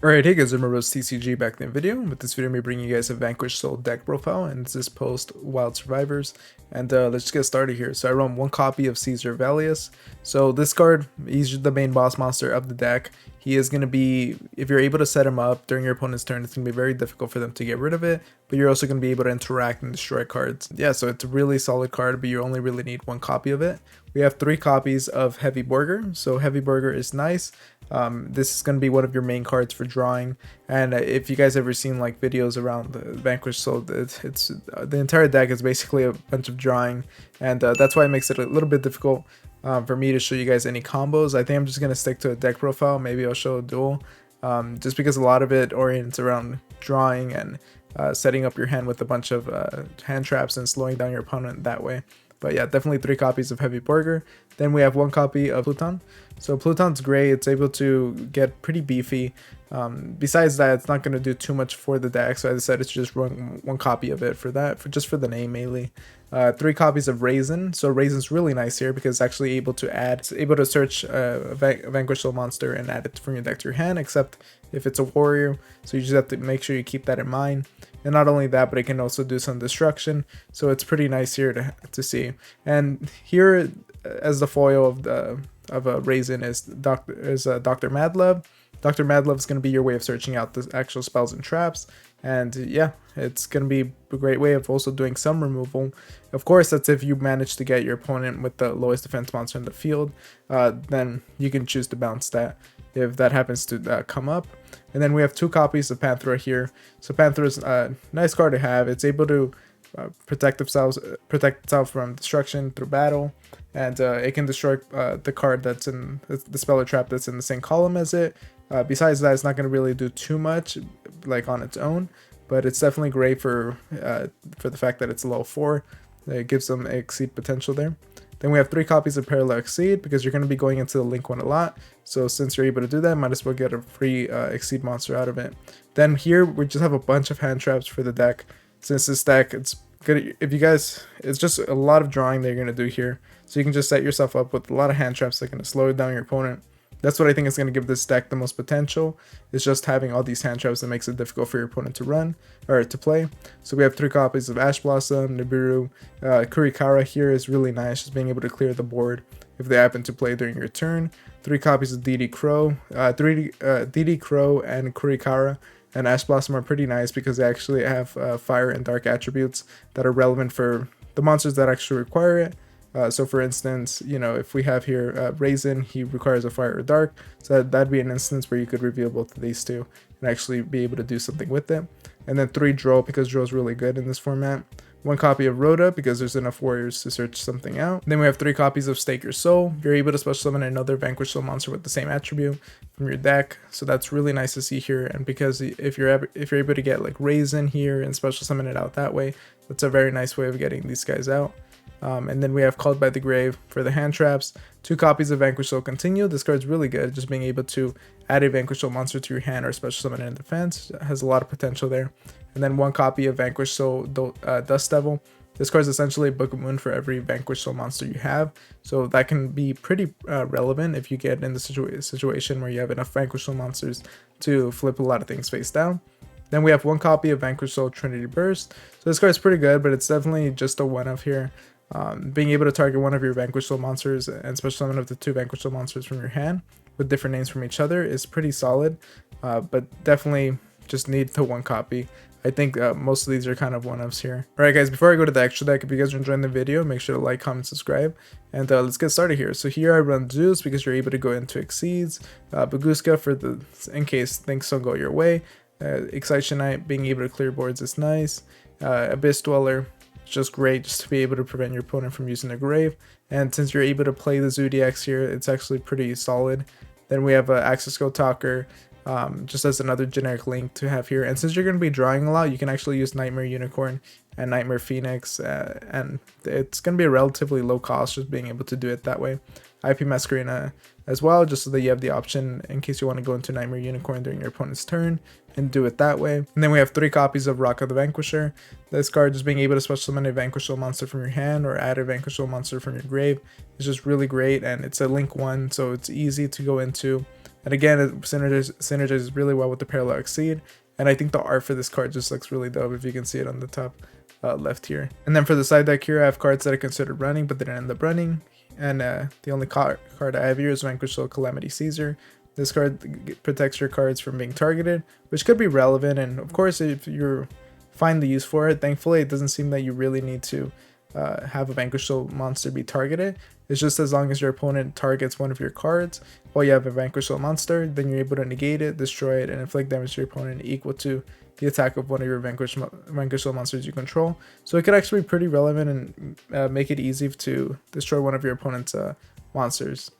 Alright, hey guys, remember it's TCG back in the video. With this video, I'm bringing you guys a Vanquish Soul deck profile, and this is post Wild Survivors. And let's just get started here. So I run one copy of Caesar Valius. So this card, he's the main boss monster of the deck. He is going to be, if you're able to set him up during your opponent's turn, it's going to be very difficult for them to get rid of it, but you're also going to be able to interact and destroy cards. Yeah, so it's a really solid card, but you only really need one copy of it. We have 3 copies of Heavy Burger, so Heavy Burger is nice. This is going to be one of your main cards for drawing, and if you guys ever seen like videos around the Vanquish Soul, it's the entire deck is basically a bunch of drawing, and that's why it makes it a little bit difficult for me to show you guys any combos. I think I'm just going to stick to a deck profile. Maybe I'll show a duel, just because a lot of it orients around drawing and setting up your hand with a bunch of hand traps and slowing down your opponent that way. But yeah, definitely 3 copies of Heavy Burger. Then we have 1 copy of Pluton. So Pluton's great. It's able to get pretty beefy. Besides that, it's not going to do too much for the deck. So I decided to just run 1 copy of it for that, just for the name mainly. 3 copies of Raisin. So Raisin's really nice here because it's actually able to add, it's able to search a Vanquish Soul monster and add it from your deck to your hand, except if it's a warrior. So you just have to make sure you keep that in mind. And not only that, but it can also do some destruction. So it's pretty nice here to see. And here, as the foil of a Raisin is Dr. Madlove. Dr. Madlove is going to be your way of searching out the actual spells and traps. And yeah, it's going to be a great way of also doing some removal. Of course, that's if you manage to get your opponent with the lowest defense monster in the field. Then you can choose to bounce that if that happens to come up. And then we have 2 copies of Panthera here. So Panthera is a nice card to have. It's able to protect itself from destruction through battle, and it can destroy the card that's in the spell or trap that's in the same column as it. Besides that, it's not going to really do too much like on its own, but it's definitely great for the fact that it's a level 4. It gives them exceed potential there. Then we have 3 copies of Parallel Exceed because you're going to be going into the Link one a lot. So since you're able to do that, might as well get a free Exceed monster out of it. Then here we just have a bunch of hand traps for the deck. Since this deck, it's good if you guys, it's just a lot of drawing that you're going to do here. So you can just set yourself up with a lot of hand traps that are going to slow down your opponent. That's what I think is going to give this deck the most potential. It's just having all these hand traps that makes it difficult for your opponent to run or to play. So we have 3 copies of Ash Blossom, Nibiru. Kurikara here is really nice, just being able to clear the board if they happen to play during your turn. 3 copies of DD Crow. DD Crow and Kurikara and Ash Blossom are pretty nice because they actually have fire and dark attributes that are relevant for the monsters that actually require it. So for instance, you know, if we have here Raisin, he requires a fire or dark, so that'd be an instance where you could reveal both of these 2 and actually be able to do something with it. And then 3 Droll, because Droll's really good in this format. 1 copy of Rhoda, because there's enough warriors to search something out. Then we have 3 copies of Stake Your Soul. You're able to special summon another Vanquish Soul monster with the same attribute from your deck, so that's really nice to see here. And because if you're able to get like Raisin here and special summon it out that way, that's a very nice way of getting these guys out. And then we have Called by the Grave for the hand traps. 2 copies of Vanquish Soul Continue. This card's really good, just being able to add a Vanquish Soul monster to your hand or special summon it in defense. It has a lot of potential there. And then 1 copy of Vanquish Soul Dust Devil. This card is essentially a Book of Moon for every Vanquish Soul monster you have, so that can be pretty relevant if you get in the situation where you have enough Vanquish Soul monsters to flip a lot of things face down. Then we have 1 copy of Vanquish Soul Trinity Burst. So this card is pretty good, but it's definitely just a one-of here. Being able to target one of your Vanquish Soul monsters and special summon up to 2 Vanquish Soul monsters from your hand with different names from each other is pretty solid, but definitely just need the 1 copy. I think most of these are kind of one-offs here. Alright guys, before I go to the extra deck, if you guys are enjoying the video, make sure to like, comment, subscribe, and let's get started here. So here I run Zeus because you're able to go into Exceeds, Baguska for the in case things don't go your way, Excitionite, being able to clear boards is nice, Abyss Dweller, just great just to be able to prevent your opponent from using a grave, and since you're able to play the Zodiacs here, it's actually pretty solid. Then we have Access Go Talker, just as another generic link to have here, and since you're going to be drawing a lot, you can actually use Nightmare Unicorn and Nightmare Phoenix, and it's going to be a relatively low cost just being able to do it that way. IP Masquerena as well, just so that you have the option in case you want to go into Nightmare Unicorn during your opponent's turn and do it that way. And then we have 3 copies of Rock of the Vanquisher. This card, just being able to special summon a Vanquish Soul monster from your hand or add a Vanquish Soul monster from your grave, is just really great, and it's a link 1, so it's easy to go into And again, it synergizes really well with the Parallel Exceed. And I think the art for this card just looks really dope, if you can see it on the top left here. And then for the side deck here, I have cards that I considered running but didn't end up running. And the only card I have here is Vanquish Soul Calamity Caesar. This card protects your cards from being targeted, which could be relevant, and of course if you're find the use for it. Thankfully, it doesn't seem that you really need to have a Vanquish Soul monster be targeted. It's just as long as your opponent targets one of your cards while you have a Vanquish Soul monster, then you're able to negate it, destroy it, and inflict damage to your opponent equal to the attack of one of your Vanquish Soul monsters you control. So it could actually be pretty relevant and make it easy to destroy one of your opponent's monsters.